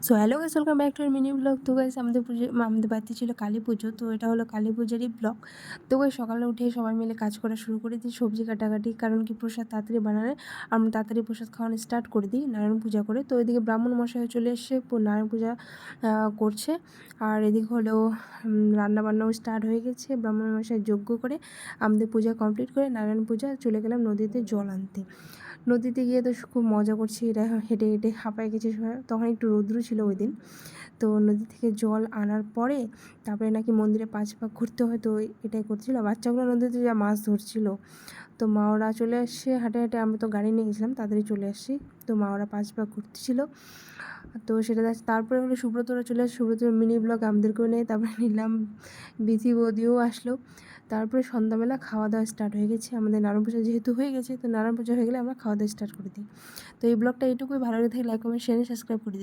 So hello guys, welcome back to our mini vlog. তো guys আমাদের বাড়িতে ছিল কালী পুজো, তো এটা হলো কালী পুজোরই ব্লগ। তো গাইস সকালে উঠে সবাই মিলে কাজ করা শুরু করে দিই, সবজি কাটাকাটি, কারণ কি প্রসাদ তাড়াতাড়ি বানালে আমরা তাড়াতাড়ি প্রসাদ খাওয়ানো স্টার্ট করে দিই নারায়ণ পূজা করে। তো এদিকে ব্রাহ্মণ মশাই চলে এসে নারায়ণ পূজা করছে, আর এদিকে হলেও রান্নাবান্নাও স্টার্ট হয়ে গেছে। ব্রাহ্মণ মশাই যজ্ঞ করে আমাদের পূজা কমপ্লিট করে নারায়ণ পূজা চলে গেলাম নদীতে জল আনতে। নদীতে গিয়ে তো খুব মজা করছি, এটা হেঁটে হেঁটে হাঁপায় গেছে সবাই। তখন একটু রৌদ্র ছিল ওই দিন। তো নদী থেকে জল আনার পরে তারপরে নাকি মন্দিরে 5 পাক ঘুরতে হয়, তো এটাই করছিল। বাচ্চাগুলো নদীতে যা মাছ ধরছিল, তো মা ওরা চলে আসছে হাঁটে হাঁটে। আমরা তো গাড়ি নিয়ে গেছিলাম, তাড়াতাড়ি চলে আসছি। তো মা ওরা 5 পাক ঘুরতেছিল, তো সেটা তারপরে হলো সুব্রতরা চলে আসে। সুব্রতর মিনি ব্লগ আমাদেরকেও নেই, তারপরে নিলাম বিথি বৌদিও আসলো। তারপরে সন্ধ্যাবেলা খাওয়া দাওয়া স্টার্ট হয়ে গেছে। আমাদের নারায়ণ পূজা যেহেতু হয়ে গেছে, তো নারায়ণ পূজা হয়ে গেলে আমরা খাওয়া দাওয়া স্টার্ট করে দিই। তো এই ব্লগটা এইটুকুই। ভালো লাগে থাকে লাইক কমেন্ট শেয়ার সাবস্ক্রাইব করে দিই।